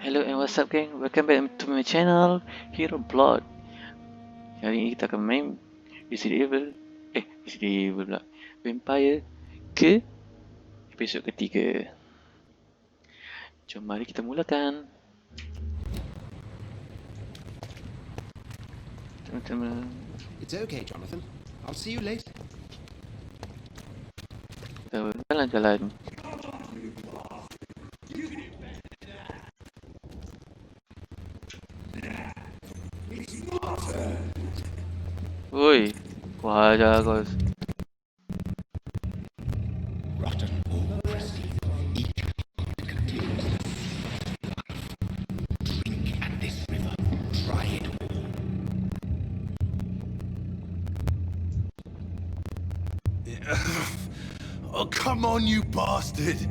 Hello and what's up gang, welcome back to my channel Hero Blood. Hari ini kita akan main Resident Evil pula, Vampire ke episod ketiga. Jom mari kita mulakan. Teman-teman, It's okay, Jonathan. I'll see you later. kita jalan-jalan. Woi, wah ajar kau. Rotten or crusty, each contains drink at this river. Try it all. Oh, come on, you bastard!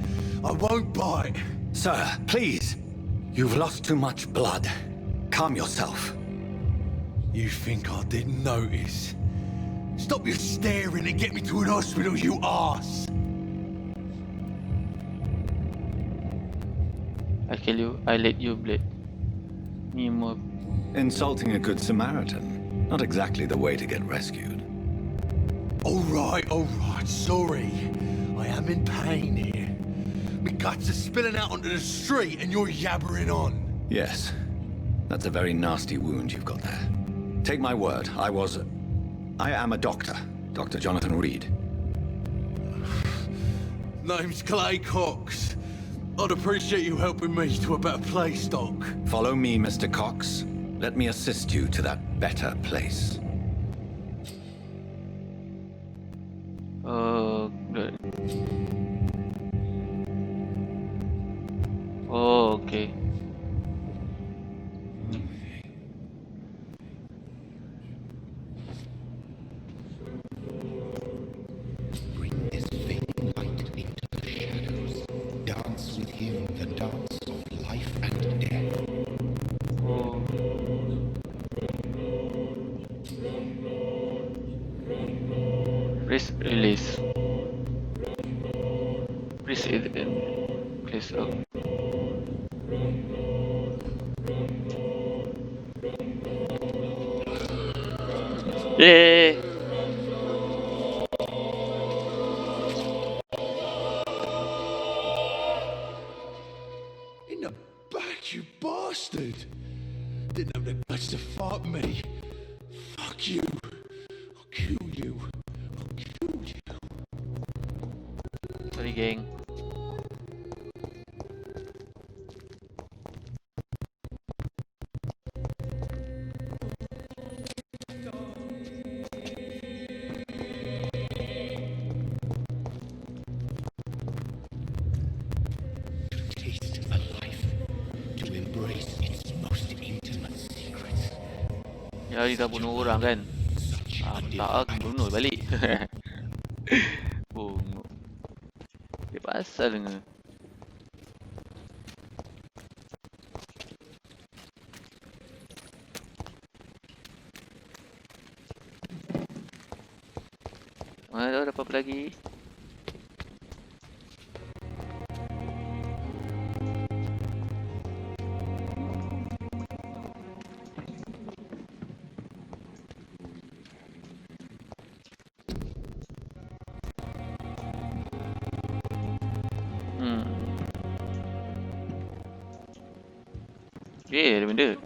I won't bite. Sir, please. You've lost too much blood. Calm yourself. You think I didn't notice? Stop your staring and get me to an hospital, you arse! I kill you, I let you bleed. Me more. Insulting a good Samaritan. Not exactly the way to get rescued. All right, sorry. I am in pain here. My guts are spilling out onto the street and you're yabbering on. Yes. That's a very nasty wound you've got there. Take my word, I am a doctor. Dr. Jonathan Reid. Name's Clay Cox. I'd appreciate you helping me to a better place, Doc. Follow me, Mr. Cox. Let me assist you to that better place. Oh, good. Oh, okay. Bring this fading light into the shadows. Dance with him the dance of life and death. Oh. Press release. Press it and press up. Yay! In the back, you bastard! Didn't have the guts to fuck me. Fuck you. I'll kill you. I'll kill you. Sorry gang. Taste a life. To embrace its most intimate secrets. Ya dia dah bunuh orang kan. Tak aku bunuh balik. Bunguk. Dia pasal dengan. Mana ada apa-apa lagi? Ada benda.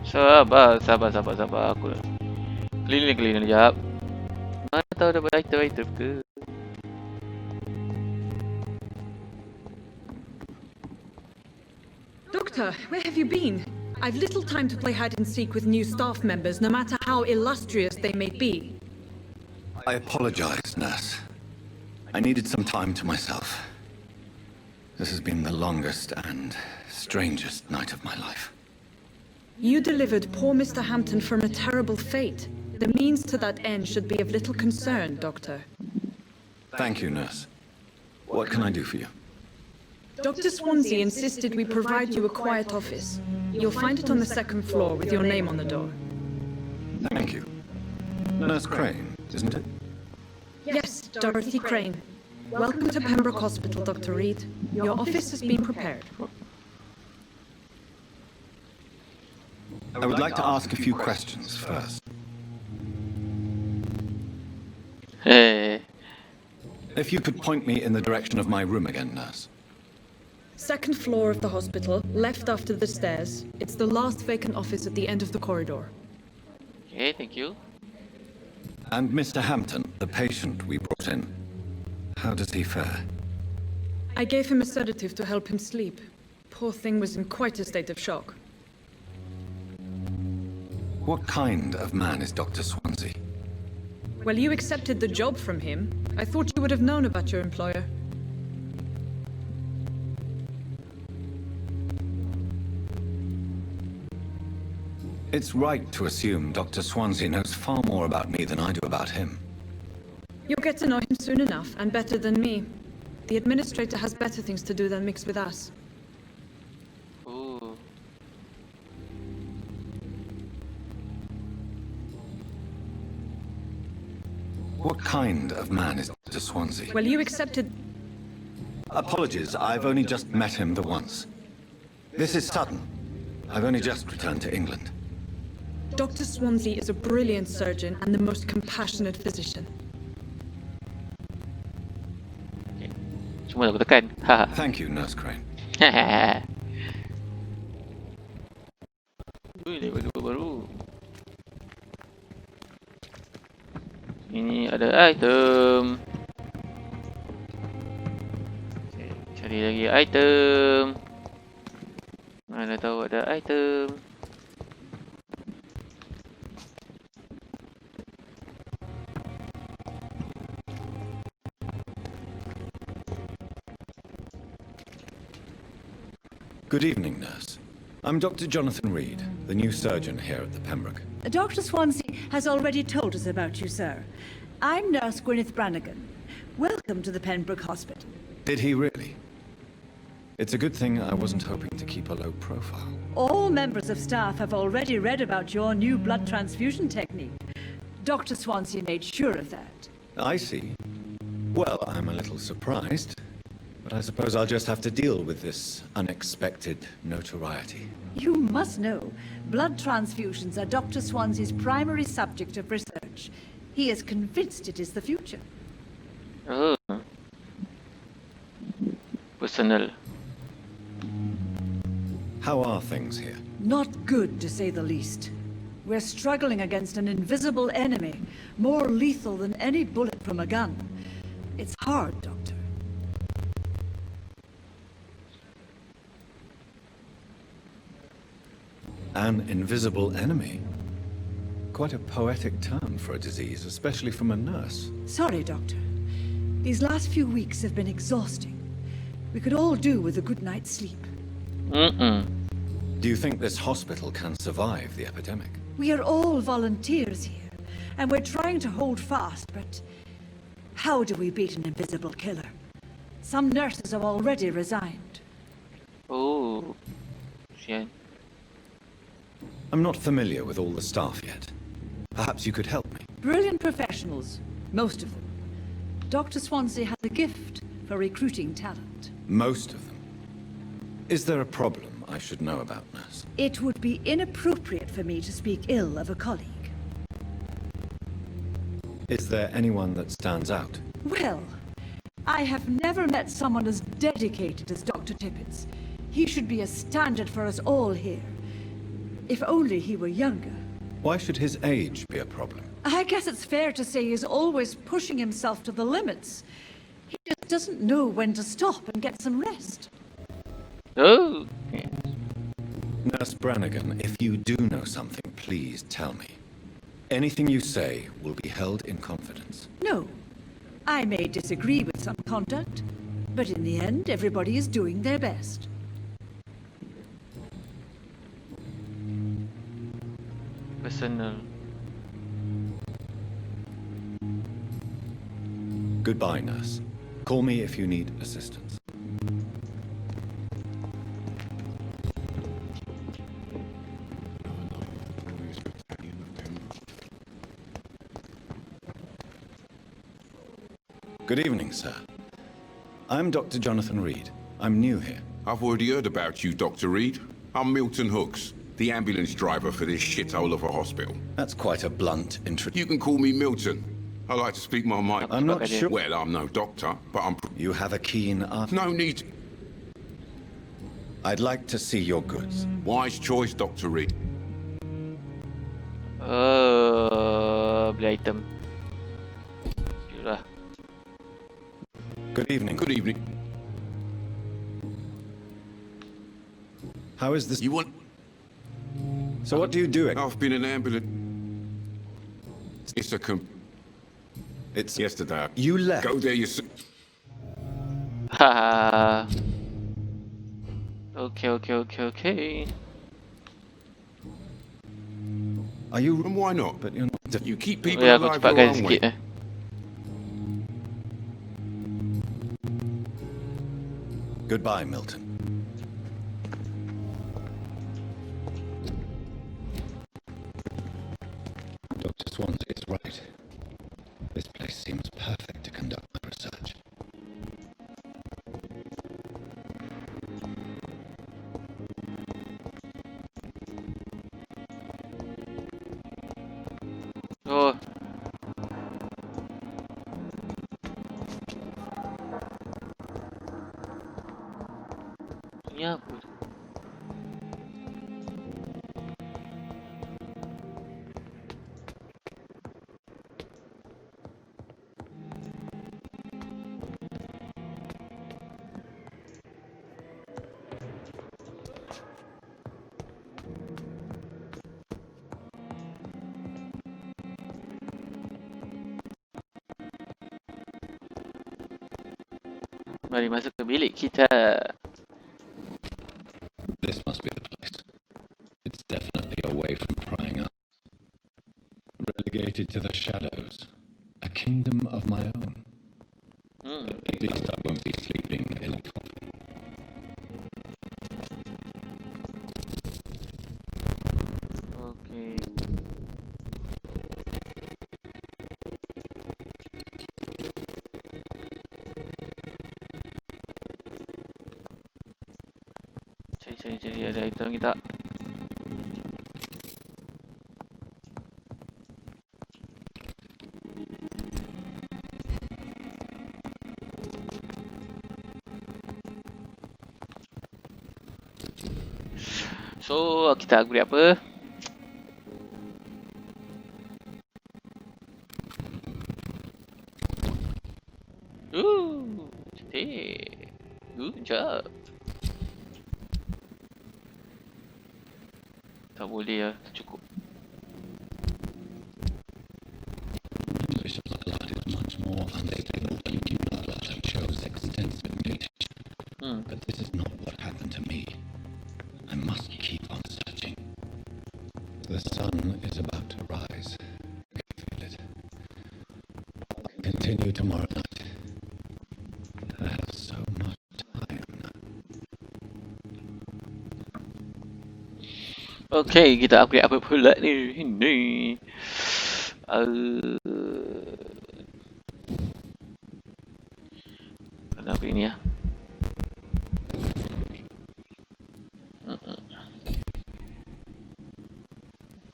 Sabar. Aku keliling sekejap. Mana tahu dapat item ke? Doctor, where have you been? I've little time to play hide and seek with new staff members, no matter how illustrious they may be. I apologize, nurse. I needed some time to myself. This has been the longest and strangest night of my life. You delivered poor Mr. Hampton from a terrible fate. The means to that end should be of little concern, Doctor. Thank you, nurse. What can I do for you? Dr. Swansea insisted we provide you a quiet office. You'll find it on the second floor with your name on the door. Thank you. Nurse Crane, isn't it? Yes, Dorothy Crane. Welcome to Pembroke Hospital, Dr. Reid. Your office has been prepared. I would like to ask a few questions first. Hey. If you could point me in the direction of my room again, nurse. Second floor of the hospital, left after the stairs. It's the last vacant office at the end of the corridor. Okay, thank you. And Mr. Hampton, the patient we brought in, how does he fare? I gave him a sedative to help him sleep. Poor thing was in quite a state of shock. What kind of man is Dr. Swansea? Well, you accepted the job from him. I thought you would have known about your employer. It's right to assume Dr. Swansea knows far more about me than I do about him. You'll get to know him soon enough, and better than me. The administrator has better things to do than mix with us. Ooh. What kind of man is Dr. Swansea? Well, you accepted... Apologies, I've only just met him the once. This is sudden. I've only just returned to England. Dr. Swansea is a brilliant surgeon and the most compassionate physician. Cuma aku tekan. Haha. Thank you, Nurse Crane. Ui, level 2 baru. Ini ada item. Okay, cari lagi item. Mana tahu ada item. Good evening, nurse. I'm Dr. Jonathan Reid, the new surgeon here at the Pembroke. Dr. Swansea has already told us about you, sir. I'm Nurse Gwyneth Brannigan. Welcome to the Pembroke Hospital. Did he really? It's a good thing I wasn't hoping to keep a low profile. All members of staff have already read about your new blood transfusion technique. Dr. Swansea made sure of that. I see. Well, I'm a little surprised, but I suppose I'll just have to deal with this unexpected notoriety. You must know, blood transfusions are Dr. Swansea's primary subject of research. He is convinced it is the future. Oh. Personal. How are things here? Not good, to say the least. We're struggling against an invisible enemy, more lethal than any bullet from a gun. It's hard, Doctor. An invisible enemy? Quite a poetic term for a disease, especially from a nurse. Sorry, Doctor. These last few weeks have been exhausting. We could all do with a good night's sleep. Do you think this hospital can survive the epidemic? We are all volunteers here, and we're trying to hold fast, but how do we beat an invisible killer? Some nurses have already resigned. Oh. Sian. I'm not familiar with all the staff yet. Perhaps you could help me. Brilliant professionals, most of them. Dr. Swansea has a gift for recruiting talent. Most of them. Is there a problem I should know about, nurse? It would be inappropriate for me to speak ill of a colleague. Is there anyone that stands out? Well, I have never met someone as dedicated as Dr. Tippett. He should be a standard for us all here. If only he were younger. Why should his age be a problem? I guess it's fair to say he's always pushing himself to the limits. He just doesn't know when to stop and get some rest. Oh. Yes. Nurse Brannigan, if you do know something, please tell me. Anything you say will be held in confidence. No. I may disagree with some conduct, but in the end, everybody is doing their best. Personal. Goodbye, nurse. Call me if you need assistance. Good evening, sir. I'm Dr. Jonathan Reid. I'm new here. I've already heard about you, Dr. Reid. I'm Milton Hooks, the ambulance driver for this shithole of a hospital. That's quite a blunt introduction. You can call me Milton. I like to speak my mind. I'm not sure. Well, I'm no doctor, but I'm... You have a keen eye. No need. I'd like to see your goods. Wise choice, Dr. Reid. Beli item. Yalah. Good evening. Good evening. How is this? You want... So what do you do? I've been an ambulance... It's a It's yesterday. You left. Go there yourself. Haha. Okay. Are you? And why not? But you're not. You keep Oh people ya, aku alive your cepatkan own way. sikit Goodbye, Milton. Dr. Swansea is right. This place seems perfect to conduct my research. Oh. Ini apa tu? Mari masuk ke bilik kita. This must be the place. It's definitely away from prying up. Relegated to the shadows. A kingdom of my own. At least I won't be sleeping in a coffin. Okay. Cari ada item lagi tak? So kita upgrade apa? Cantik. Good job. Tak boleh lah, tak cukup. English blood is much more unstable than human blood and shows extensive mutation. But this is not what happened to me. I must keep on searching. The sun is about to rise. I can feel it. I'll continue tomorrow night. I have so much time now. Okay, kita upgrade apa pula ni? Ini. Kenapa ini ya?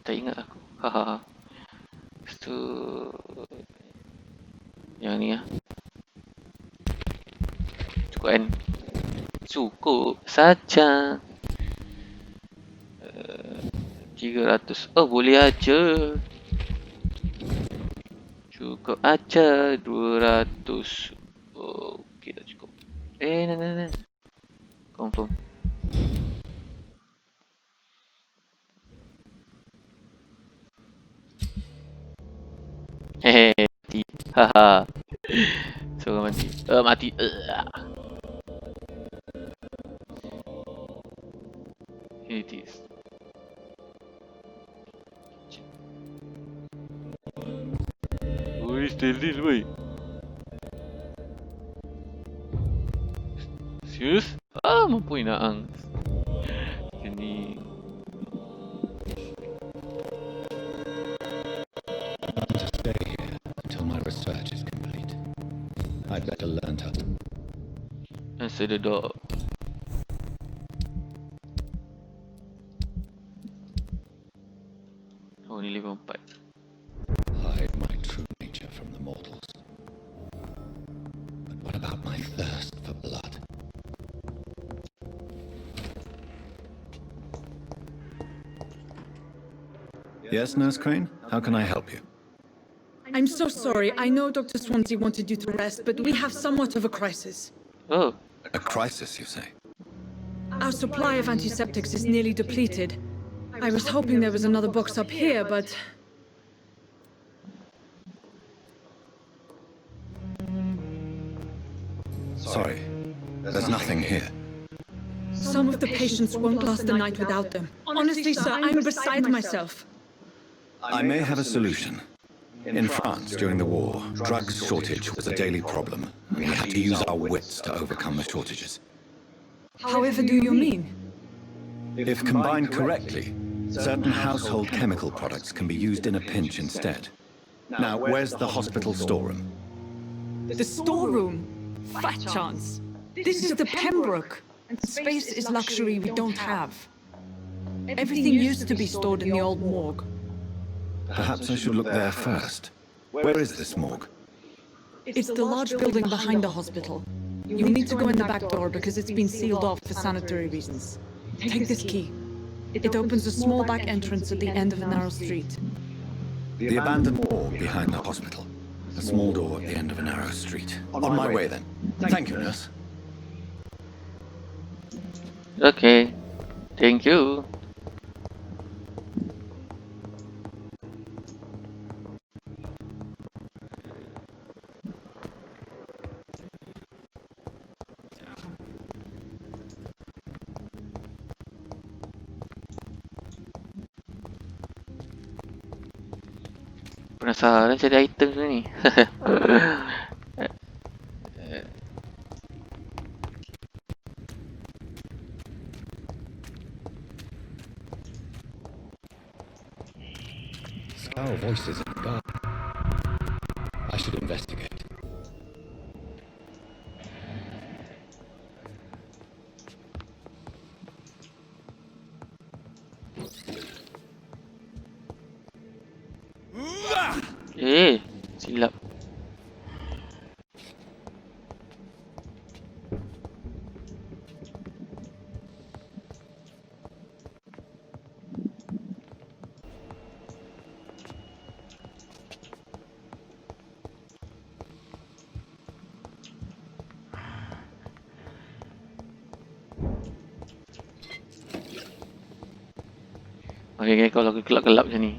Tak ingat aku. Hahaha. Lepas tu yang ni ya. Cukup kan? Cukup saja. 300. Oh, boleh aja. Cukup aja 200. Oh, okey dah cukup. Nah. Confirm. Hehe, mati. Haha. Seorang mati. Mati. Here it is. Ui, steril boy. Serius? Mampu inaang. Ini. I'm to stay here until my research is complete. I'd better learn to... Answer the door. Oh, ni 54. Hide my true nature from the mortals. But what about my thirst for blood? Yes, Nurse Crane? How can I help you? I'm so sorry. I know Dr. Swansea wanted you to rest, but we have somewhat of a crisis. Oh, A crisis, you say? Our supply of antiseptics is nearly depleted. I was hoping there was another box up here, but... Sorry, there's nothing here. Some of the patients won't last the night without them. Honestly, sir, I'm beside myself. I may have a solution. In France, during the war, drug shortage was a daily problem, and we had to use our wits to overcome the shortages. However do you mean? If combined correctly, certain household chemical products can be used in a pinch instead. Now, where's the hospital storeroom? The storeroom? Fat chance. This is the Pembroke. And space is luxury we don't have. Everything used to be stored in the old morgue. Perhaps I should look there first. Where is this morgue? It's the large building behind the hospital. You'll need to go in the back door because it's been sealed off for sanitary reasons. Take this key. It opens a small back entrance at the end of a narrow street. The abandoned morgue behind the hospital. A small door at the end of a narrow street. On my way then. Thank you, nurse. okay. Thank you. Penasaran cari item tu ni. Scowl voices in the garden. I should investigate. Silap. Okay, kalau gelap-gelap macam ni.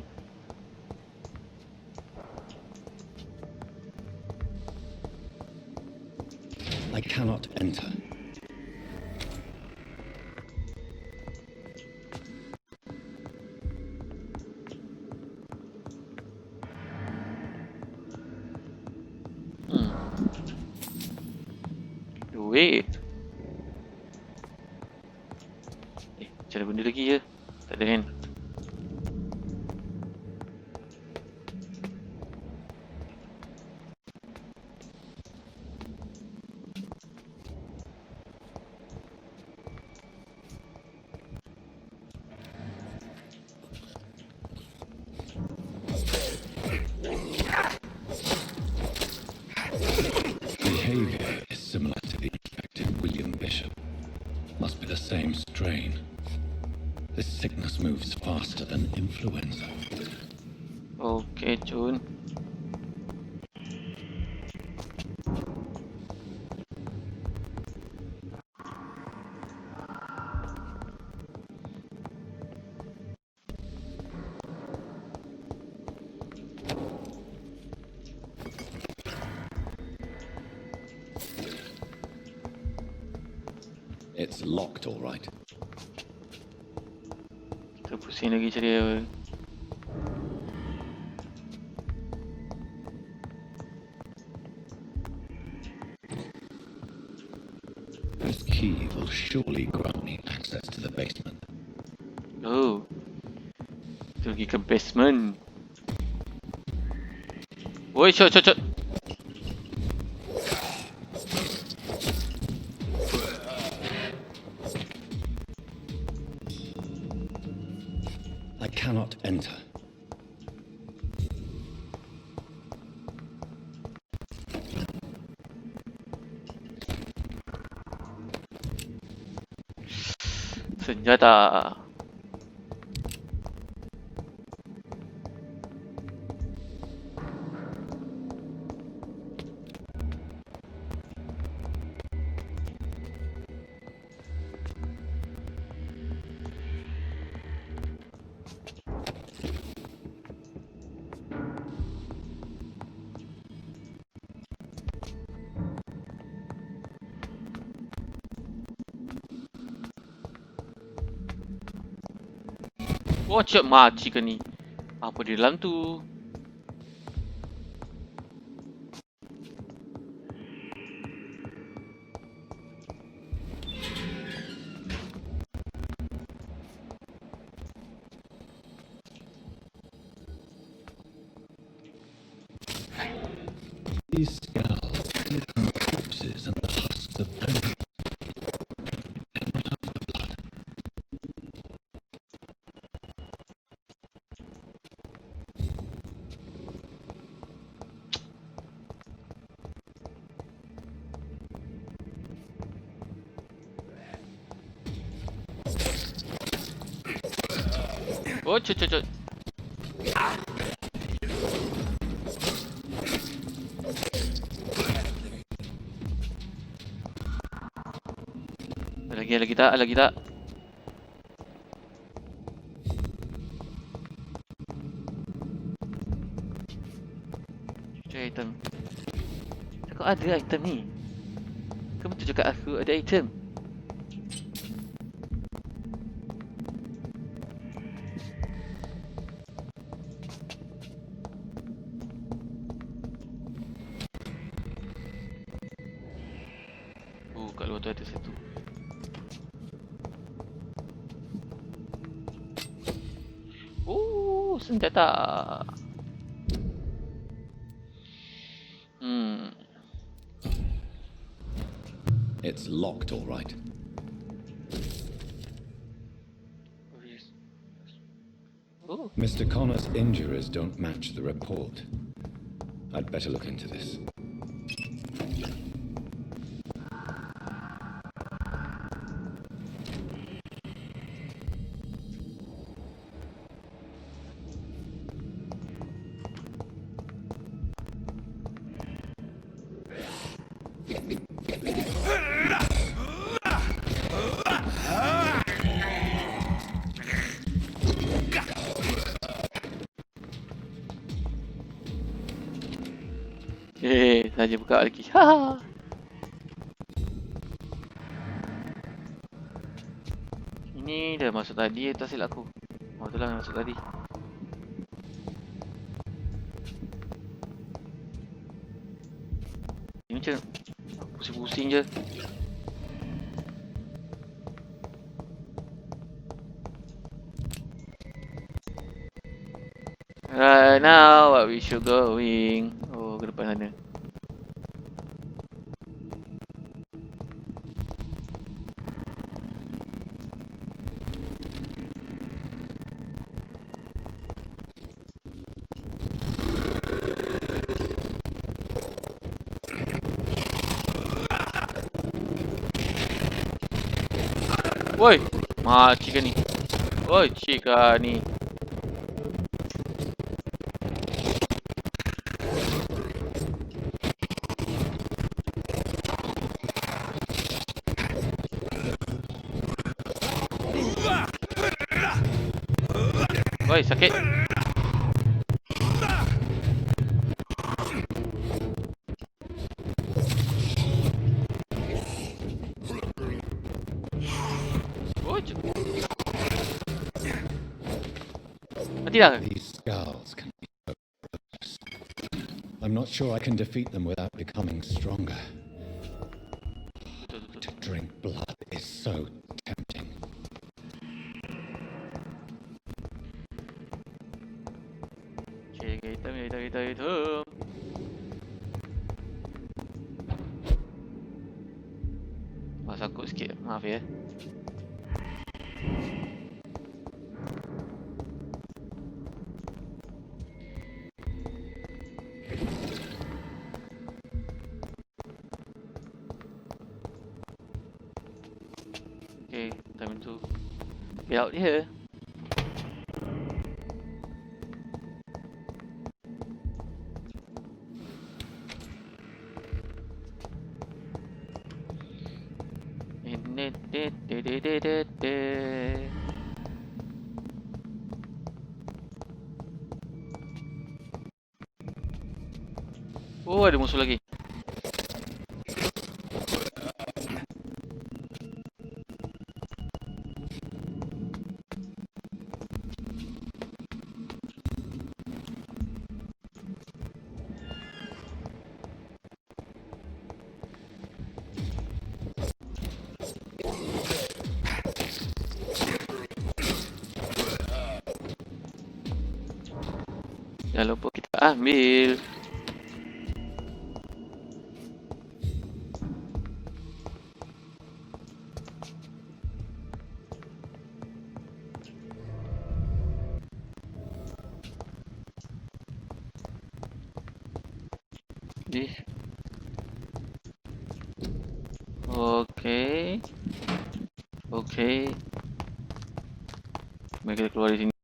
I cannot enter. Duit. Macam ada benda lagi je. Tak ada kan? Behavior is similar to the infected William Bishop. Must be the same strain. This sickness moves faster than influenza. Okay, Jun. It's locked, all right. Kita pusing lagi cari apa. This key will surely grant me access to the basement. Oh. Kita pergi ke basement. Woi, shot. cannot enter. Senjata. Oh, cik makcik ke ni? Apa di dalam tu? These skulls come from corpses and the husks of bones. Oh, cik. Lagi tak? Cari item. Kau ada item ni? Kau betul cakap aku ada item? Oh, kat luar tu ada satu. Oh, senjata. It's locked, all right. Oh, Mr. Connor's injuries don't match the report. I'd better look into this. saja buka lagi. Ha. Ini dah masuk tadi, tak silap aku. Oh, itulah yang masuk tadi. Ini macam pusing-pusing je. Right now, what we should going? Oh, ke depan sana. Woi, cik ni. Woi, cik ni. Woi, sakit. Mati dah. These skulls can be so close. I'm not sure I can defeat them without becoming stronger. To drink blood is so tempting. Okay, hitam. Sangkut sikit, maaf ya. Okay, time to get out here. Oh, ada musuh lagi. Jangan lupa kita ambil. Okay. Okay. Mari kita keluar dari sini.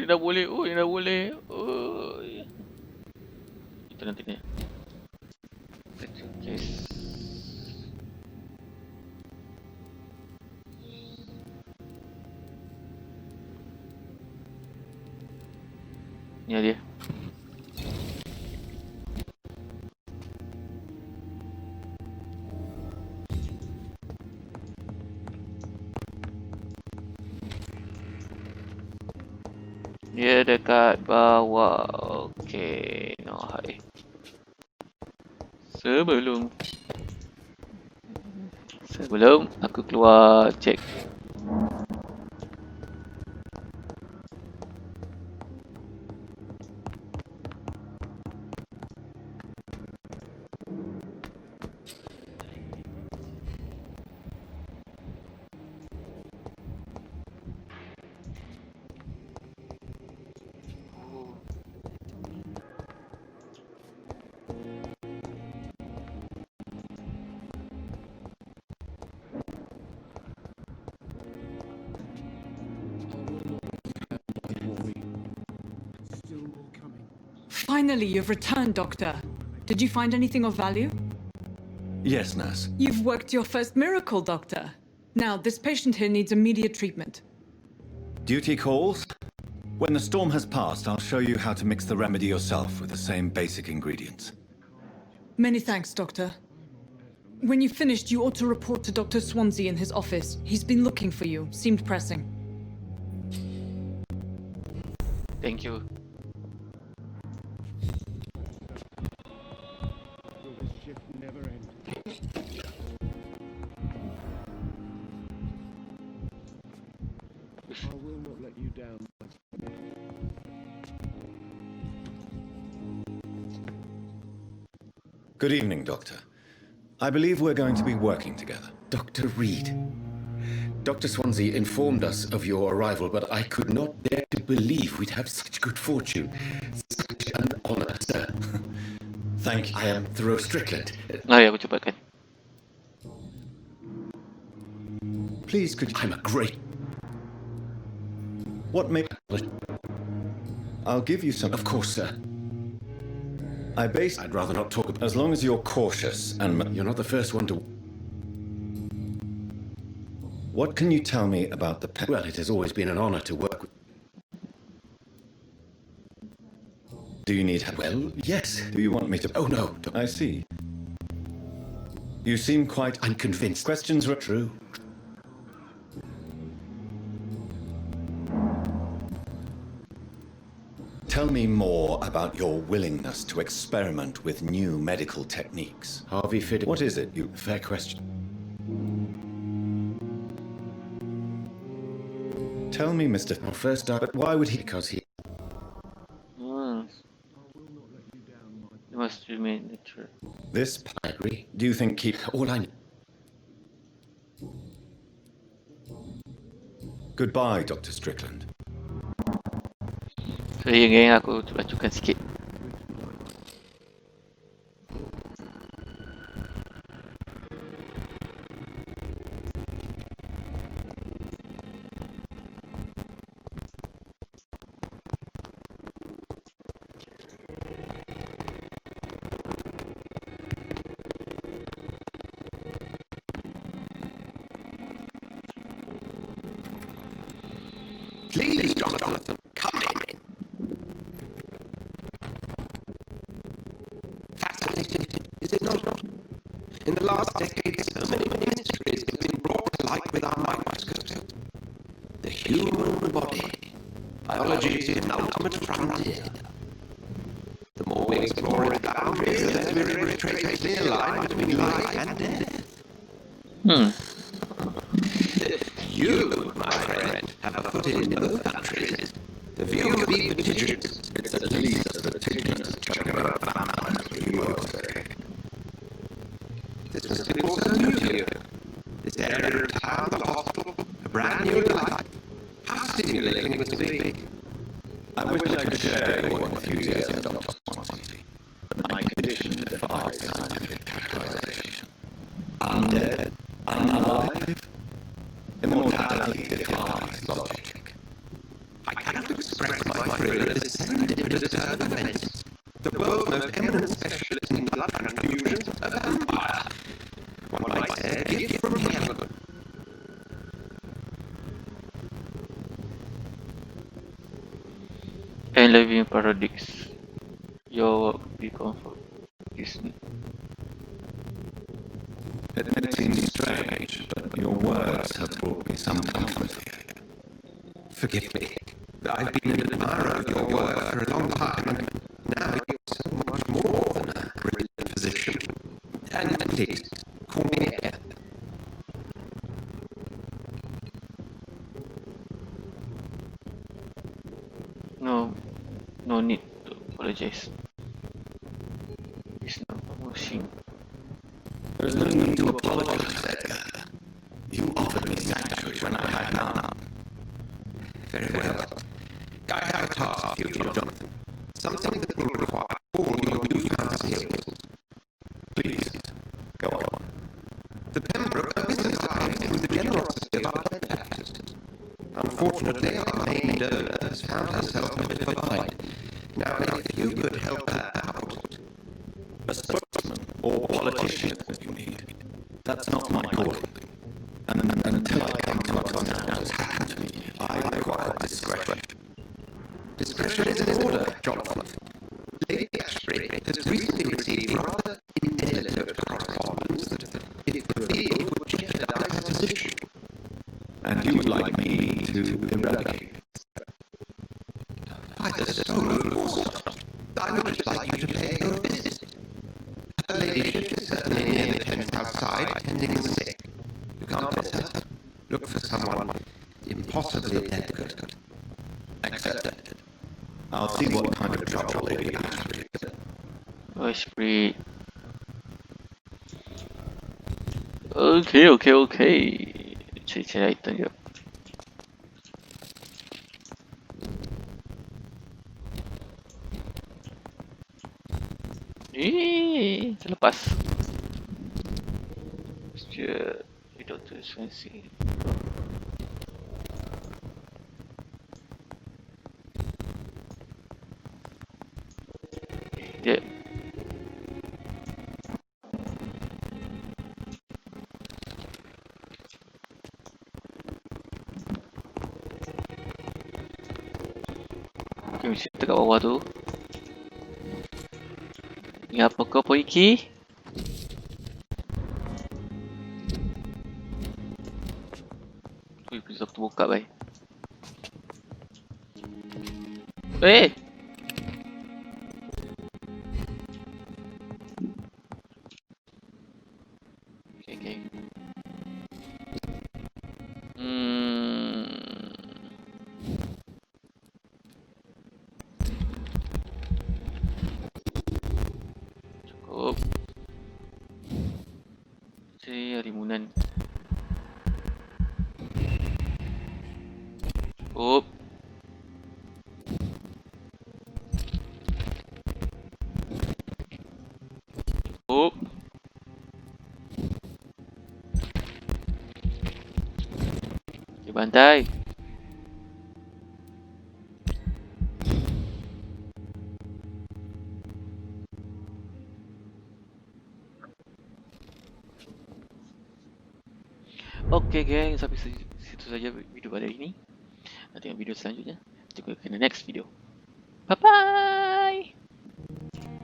Dia dah boleh. Dia dah boleh. Itu nanti ni. Okay. Ni dia. Dia dekat bawah. Okey. No, hai. Sebelum aku keluar cek. Finally, you've returned, Doctor. Did you find anything of value? Yes, nurse. You've worked your first miracle, Doctor. Now, this patient here needs immediate treatment. Duty calls? When the storm has passed, I'll show you how to mix the remedy yourself with the same basic ingredients. Many thanks, Doctor. When you've finished, you ought to report to Dr. Swansea in his office. He's been looking for you. Seemed pressing. Thank you. I will not let you down. Good evening, Doctor. I believe we're going to be working together. Dr. Reid. Dr. Swansea informed us of your arrival, but I could not dare to believe we'd have such good fortune. Such an honor, sir. Thank you. I am Thoreau Strickland. Mari aku cepatkan. Please, could you... I'm a great... What may... I'll give you some... Of course, sir. I'd rather not talk about... As long as you're cautious and... You're not the first one to... What can you tell me about the... Well, it has always been an honor to work with... Do you need help? Well, yes. Do you want me to... Oh, no. I see. You seem quite... I'm convinced. Questions were... True. Tell me more about your willingness to experiment with new medical techniques. Harvey Fid... What is it you... Fair question. Tell me, Mr. Our first start, but why would he? Because he... You must remain the truth. This... I agree. Do you think keep... All I know. Goodbye, Dr. Strickland. So, geng, aku bacakan sikit. Please, Jonathan, come in. Fascinating, is it not? In the last decade, so many mysteries have been brought to light with our microscopes. The human body, biology's ultimate frontier. The more we explore its boundaries, the less we retrace a clear line between life and death. You, my friend, have a foot in both countries. The view of the petitions. It's at least as meticulous as chatting about vampires as you will say. This must be also new to you. This area of town, the hospital, a brand new life. How stimulating it must be. I wish I could share your enthusiasm, Dr. Swansea, but my condition defies scientific categorization. Undead, unalive, immortality defies logic. I cannot express my thrill at this serendipitous turn of events. The world's most eminent specialist in blood transfusions, a vampire. One might say a gift from heaven. And living paradox. Your work be comfort. It seems strange, but your words have brought me some comfort here. Forgive me. I've been an admirer of your work for a long time, and now you're so much more than a brilliant physician. And please, call me Ed. No need to apologize. It's not promotion. There's no need to apologize, Edgar. You offered me sanctuary when I had none. Very well. I have a task for you, Jonathan. Something that will require all your newfound skills. Please, go on. The Pembroke business line through the generosity of our benefactors. Unfortunately, our main donor has found herself in a bit of a bind. Now, if you could help her out... A spokesman or politician is what you need. That's not my calling. And until I come to understand what has happened to me, I require discretion. Discretion is in order, Jonathan. Lady Ashbury has recently received rather indelicate correspondence that, if revealed, would jeopardize her position. And you would like me to eradicate? By the soul of Lord, I would just like you to pay her a visit. Her ladyship is certainly near the tent outside, tending the sick. You can't miss her. Look for someone impossibly delicate. Accepted. I'll see what kind of trouble Lady Ashbury is. Oh, Spirit. Okay. Cari item je. Terlepas. Sekejap. Doktor Swansea. Sekejap. Okay, mesti dekat bawah tu. Ni apa kau Poiki? Ui, bisa aku buka baik. Eh! Okay. Misteri harimunan. Oh. Oh. Dia bantai. Okay guys, sampai situ saja video pada ini. Nanti tengok video selanjutnya. Kita ke next video. Bye bye.